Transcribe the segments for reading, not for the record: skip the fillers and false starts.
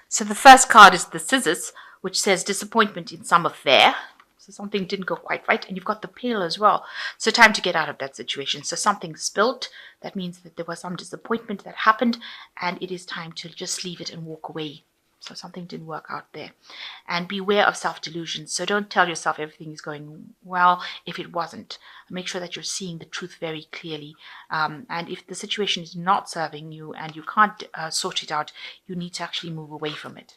So the first card is the scissors, which says disappointment in some affair. So something didn't go quite right. And you've got the pail as well. So time to get out of that situation. So something spilt. That means that there was some disappointment that happened, and it is time to just leave it and walk away. So something didn't work out there. And beware of self-delusion. So don't tell yourself everything is going well if it wasn't. Make sure that you're seeing the truth very clearly. And if the situation is not serving you and you can't sort it out, you need to actually move away from it.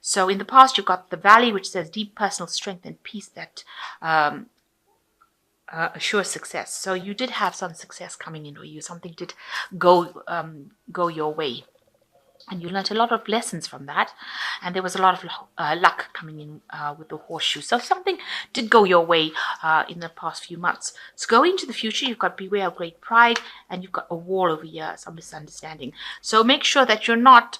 So in the past, you've got the valley, which says deep personal strength and peace that assure success. So you did have some success coming in for you. Something did go your way. And you learned a lot of lessons from that. And there was a lot of luck coming in with the horseshoe. So something did go your way in the past few months. So going into the future, you've got beware of great pride, and you've got a wall over here, some misunderstanding. So make sure that you're not,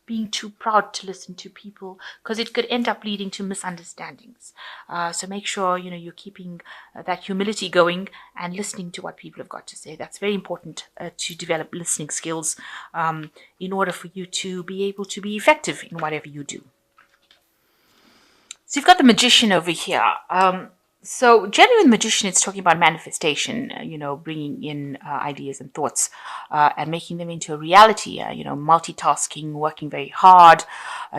being too proud to listen to people, because it could end up leading to misunderstandings. So make sure, you're keeping that humility going and listening to what people have got to say. That's very important to develop listening skills in order for you to be able to be effective in whatever you do. So you've got the magician over here. So generally, the magician is talking about manifestation, bringing in ideas and thoughts and making them into a reality, multitasking, working very hard,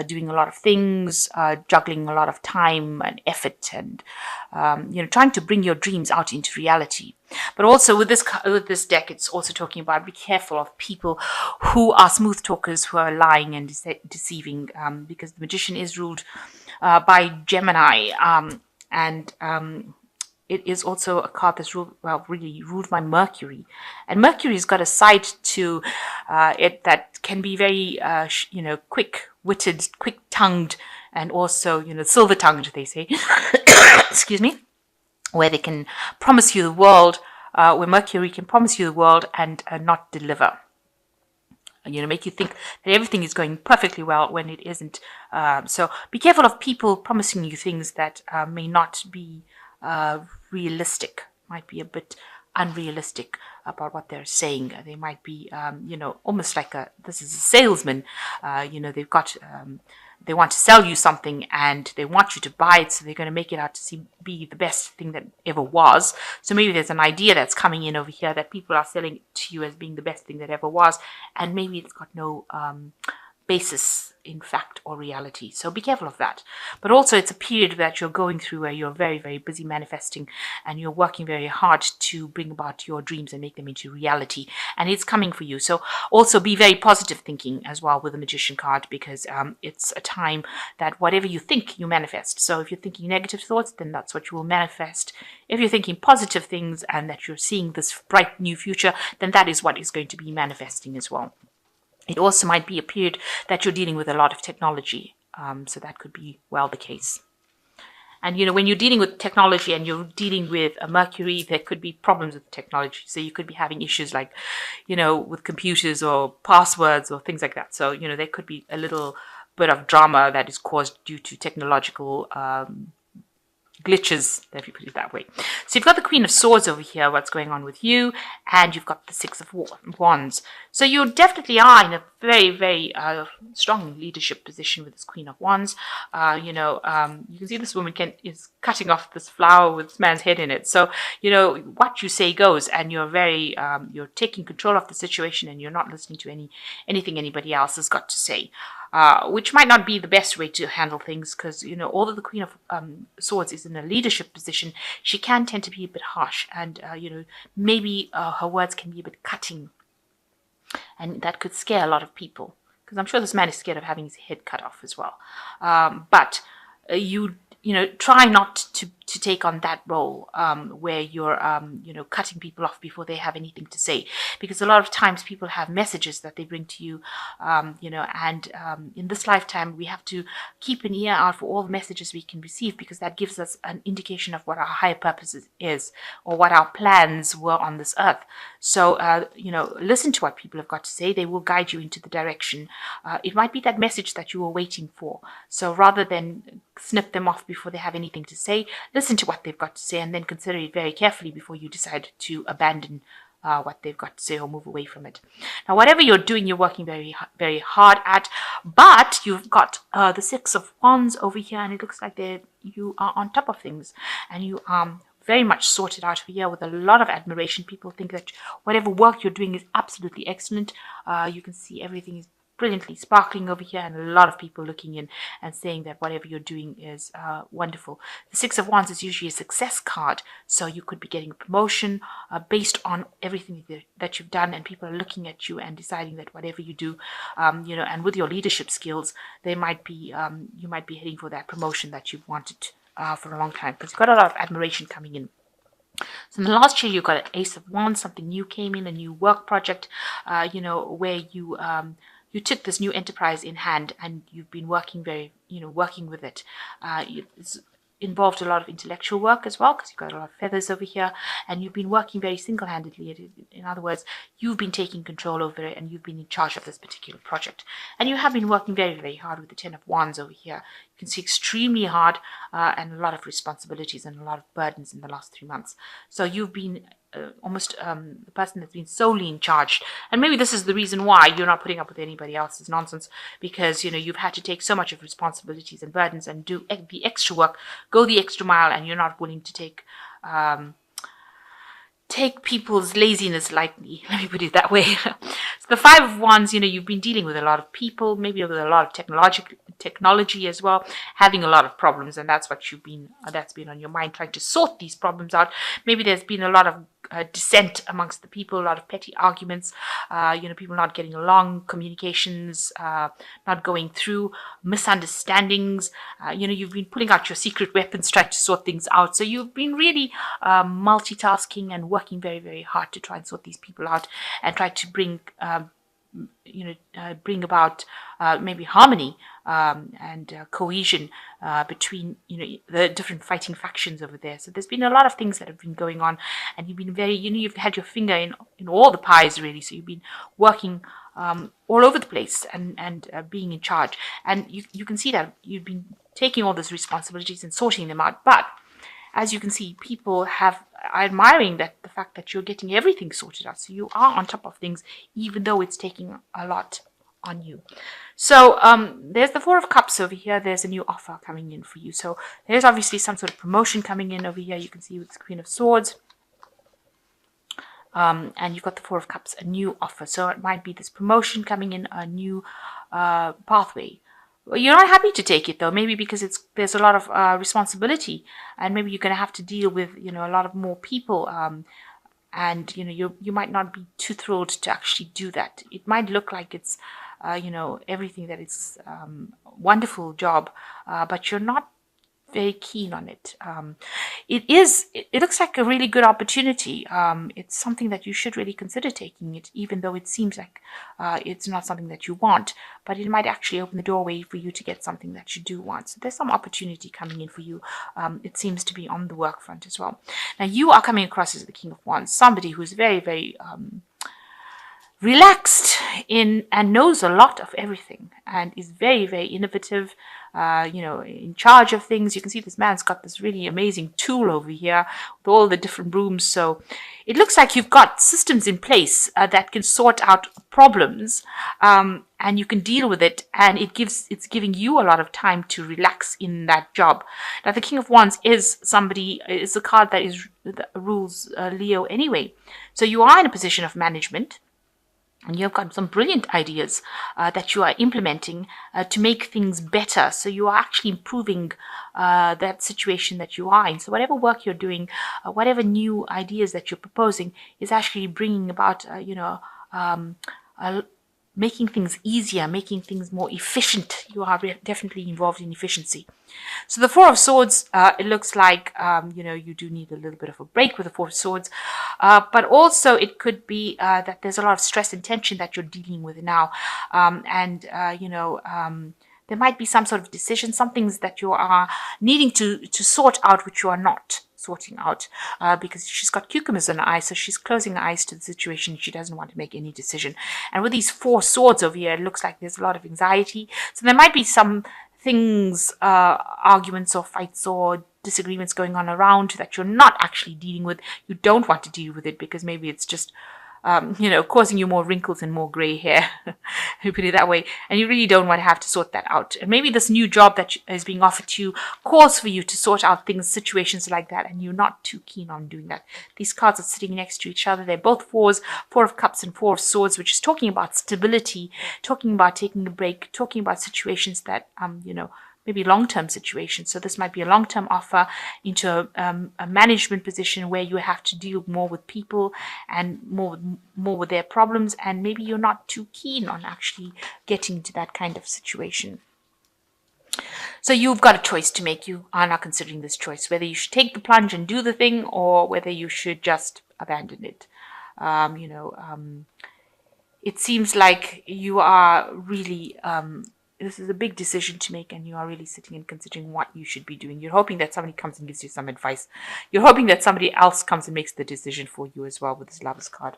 doing a lot of things, juggling a lot of time and effort, and, trying to bring your dreams out into reality. But also with this deck, it's also talking about be careful of people who are smooth talkers, who are lying and deceiving, because the magician is ruled by Gemini. And it is also a card that's really ruled by Mercury. And Mercury's got a side to it that can be very, quick-witted, quick-tongued, and also, silver-tongued, they say. Excuse me. Where they can promise you the world, where Mercury can promise you the world and not deliver. Make you think that everything is going perfectly well when it isn't. So be careful of people promising you things that may not be realistic, might be a bit unrealistic about what they're saying. They might be, almost like this is a salesman. They've got, they want to sell you something and they want you to buy it, so they're going to make it out to be the best thing that ever was. So maybe there's an idea that's coming in over here that people are selling to you as being the best thing that ever was, and maybe it's got no basis in fact or reality. So be careful of that. But also it's a period that you're going through where you're very, very busy manifesting, and you're working very hard to bring about your dreams and make them into reality, and it's coming for you. So also be very positive thinking as well with the magician card, because it's a time that whatever you think, you manifest. So if you're thinking negative thoughts, then that's what you will manifest. If you're thinking positive things and that you're seeing this bright new future, then that is what is going to be manifesting as well. It also might be a period that you're dealing with a lot of technology. So that could be well the case. And, when you're dealing with technology and you're dealing with a Mercury, there could be problems with technology. So you could be having issues like, with computers or passwords or things like that. So, there could be a little bit of drama that is caused due to technological glitches, if you put it that way. So you've got the Queen of Swords over here, what's going on with you, and you've got the Six of Wands. So you definitely are in a very, very strong leadership position with this Queen of Wands. You can see this woman is cutting off this flower with this man's head in it. So, what you say goes, and you're very, you're taking control of the situation, and you're not listening to anything anybody else has got to say. Which might not be the best way to handle things, because, although the Queen of Swords is in a leadership position, she can tend to be a bit harsh, and, maybe her words can be a bit cutting, and that could scare a lot of people, because I'm sure this man is scared of having his head cut off as well. But try not to take on that role where you're, cutting people off before they have anything to say. Because a lot of times people have messages that they bring to you, and in this lifetime, we have to keep an ear out for all the messages we can receive, because that gives us an indication of what our higher purpose is, or what our plans were on this earth. So, listen to what people have got to say. They will guide you into the direction. It might be that message that you were waiting for. So rather than snip them off before they have anything to say, listen to what they've got to say, and then consider it very carefully before you decide to abandon what they've got to say or move away from it. Now, whatever you're doing, you're working very hard at, but you've got the Six of Wands over here, and it looks like you are on top of things, and you very much sorted out over here with a lot of admiration. People think that whatever work you're doing is absolutely excellent. You can see everything is brilliantly sparkling over here, and a lot of people looking in and saying that whatever you're doing is wonderful. The Six of Wands is usually a success card, so you could be getting a promotion based on everything that you've done, and people are looking at you and deciding that whatever you do, and with your leadership skills, you might be heading for that promotion that you've wanted for a long time, because you've got a lot of admiration coming in. So in the last year, you got an Ace of Wands, something new came in, a new work project, where you took this new enterprise in hand, and you've been working working with it. It's involved a lot of intellectual work as well, because you've got a lot of feathers over here, and you've been working very single-handedly. In other words, you've been taking control over it, and you've been in charge of this particular project. And you have been working very hard with the Ten of Wands over here. You can see extremely hard and a lot of responsibilities and a lot of burdens in the last 3 months. So you've been almost the person that's been solely in charge, and maybe this is the reason why you're not putting up with anybody else's nonsense, because you've had to take so much of responsibilities and burdens and do the extra work, go the extra mile, and you're not willing to take people's laziness lightly. Let me put it that way. So the Five of Wands, you've been dealing with a lot of people, maybe with a lot of technology as well, having a lot of problems, and that's been on your mind, trying to sort these problems out. Maybe there's been a lot of dissent amongst the people, a lot of petty arguments, people not getting along, communications not going through, misunderstandings. You've been pulling out your secret weapons, trying to sort things out. So you've been really multitasking and working very hard to try and sort these people out and try to bring about maybe harmony and cohesion between the different fighting factions over there. So there's been a lot of things that have been going on, and you've been very you've had your finger in all the pies really. So you've been working all over the place and being in charge, and you can see that you've been taking all those responsibilities and sorting them out. But as you can see, people are admiring the fact that you're getting everything sorted out. So you are on top of things, even though it's taking a lot on you. So there's the Four of Cups over here. There's a new offer coming in for you. So there's obviously some sort of promotion coming in over here. You can see with the Queen of Swords. And you've got the Four of Cups, a new offer. So it might be this promotion coming in, a new pathway. Well, you're not happy to take it though, maybe because there's a lot of responsibility, and maybe you're going to have to deal with a lot of more people, and you might not be too thrilled to actually do that. It might look like it's everything that is wonderful job, but you're not very keen on it. It looks like a really good opportunity. It's something that you should really consider taking it, even though it seems like it's not something that you want, but it might actually open the doorway for you to get something that you do want. So there's some opportunity coming in for you. It seems to be on the work front as well. Now you are coming across as the King of Wands, somebody who's very relaxed and knows a lot of everything, and is very innovative, in charge of things. You can see this man's got this really amazing tool over here with all the different rooms. So it looks like you've got systems in place that can sort out problems, and you can deal with it, and it's giving you a lot of time to relax in that job. Now the King of Wands is a card that rules Leo anyway. So you are in a position of management, and you've got some brilliant ideas that you are implementing to make things better. So you are actually improving that situation that you are in. So whatever work you're doing, whatever new ideas that you're proposing is actually bringing about, making things easier, making things more efficient. You are definitely involved in efficiency. So the Four of Swords, it looks like, you do need a little bit of a break with the Four of Swords. But also it could be that there's a lot of stress and tension that you're dealing with now. There might be some sort of decision, some things that you are needing to sort out, which you are not sorting out, because she's got cucumbers in her eyes, so she's closing her eyes to the situation. She doesn't want to make any decision. And with these Four Swords over here, it looks like there's a lot of anxiety. So there might be some things, arguments or fights or disagreements going on around that you're not actually dealing with. You don't want to deal with it because maybe it's just causing you more wrinkles and more gray hair, put it that way. And you really don't want to have to sort that out. And maybe this new job that is being offered to you calls for you to sort out things, situations like that, and you're not too keen on doing that. These cards are sitting next to each other. They're both fours, Four of Cups and Four of Swords, which is talking about stability, talking about taking a break, talking about situations that, maybe long-term situations. So this might be a long-term offer into a management position where you have to deal more with people and more with their problems, and maybe you're not too keen on actually getting to that kind of situation. So you've got a choice to make. You are not considering this choice, whether you should take the plunge and do the thing or whether you should just abandon it. It seems like you are really this is a big decision to make, and you are really sitting and considering what you should be doing. You're hoping that somebody comes and gives you some advice. You're hoping that somebody else comes and makes the decision for you as well with this Lovers card.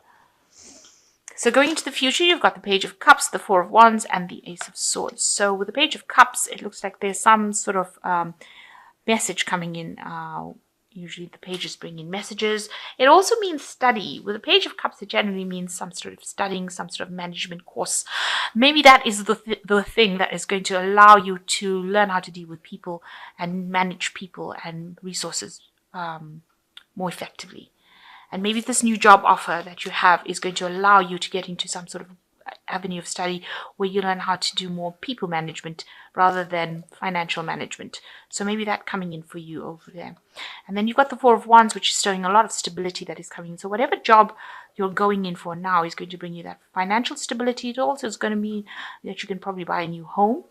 So going into the future, you've got the Page of Cups, the Four of Wands, and the Ace of Swords. So with the Page of Cups, it looks like there's some sort of message coming in. Usually the pages bring in messages. It also means study. With the Page of Cups, it generally means some sort of studying, some sort of management course. Maybe that is the thing that is going to allow you to learn how to deal with people and manage people and resources more effectively. And maybe this new job offer that you have is going to allow you to get into some sort of avenue of study where you learn how to do more people management rather than financial management. So maybe that coming in for you over there. And then you've got the Four of Wands, which is showing a lot of stability that is coming in. So whatever job you're going in for now is going to bring you that financial stability. It also is going to mean that you can probably buy a new home,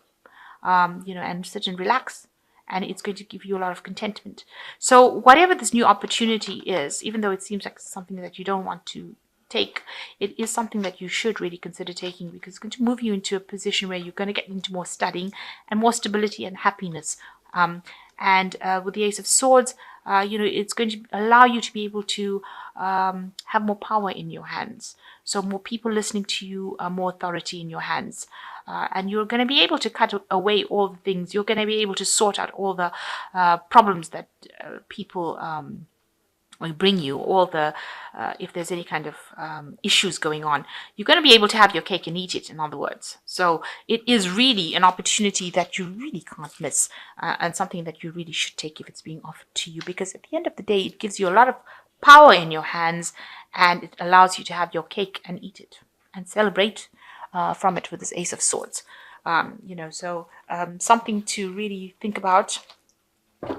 and sit and relax. And it's going to give you a lot of contentment. So whatever this new opportunity is, even though it seems like something that you don't want to take, it is something that you should really consider taking, because it's going to move you into a position where you're going to get into more studying and more stability and happiness. With the Ace of Swords, it's going to allow you to be able to have more power in your hands. So more people listening to you, more authority in your hands. And you're going to be able to cut away all the things. You're going to be able to sort out all the problems that people will bring you, all the, if there's any kind of issues going on. You're going to be able to have your cake and eat it, in other words. So it is really an opportunity that you really can't miss, and something that you really should take if it's being offered to you, because at the end of the day, it gives you a lot of power in your hands, and it allows you to have your cake and eat it and celebrate from it with this Ace of Swords. Something to really think about,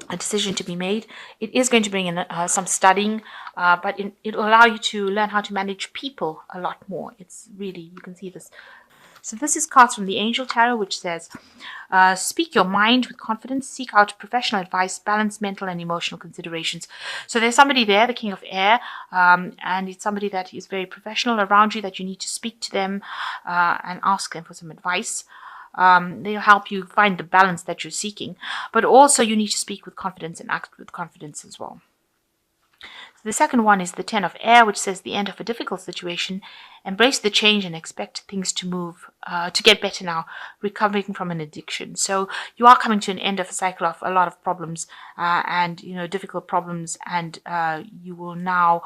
a decision to be made. It is going to bring in some studying, but it'll allow you to learn how to manage people a lot more. It's really, you can see this. So this is cards from the Angel Tarot, which says, speak your mind with confidence, seek out professional advice, balance mental and emotional considerations. So there's somebody there, the King of Air, and it's somebody that is very professional around you, that you need to speak to them and ask them for some advice. They'll help you find the balance that you're seeking, but also you need to speak with confidence and act with confidence as well. So the second one is the Ten of Air, which says the end of a difficult situation. Embrace the change and expect things to move, to get better now, recovering from an addiction. So you are coming to an end of a cycle of a lot of problems and difficult problems, and you will now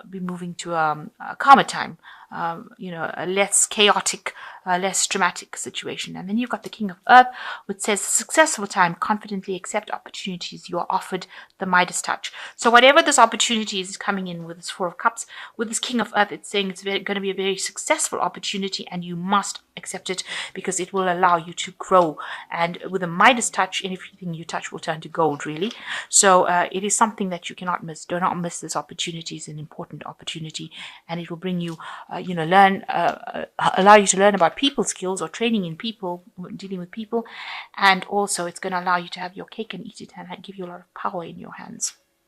be moving to a calmer time, a less chaotic, less dramatic situation. And then you've got the King of Earth, which says successful time, confidently accept opportunities you are offered, the Midas touch. So whatever this opportunity is coming in with this Four of Cups, with this King of Earth, it's saying it's going to be a very successful opportunity, and you must accept it because it will allow you to grow. And with a Midas touch, anything you touch will turn to gold, really. So it is something that you cannot miss. Do not miss this opportunity. It's an important opportunity, and it will bring you, allow you to learn about people skills or training in people, dealing with people, and also it's going to allow you to have your cake and eat it and give you a lot of power in your hands.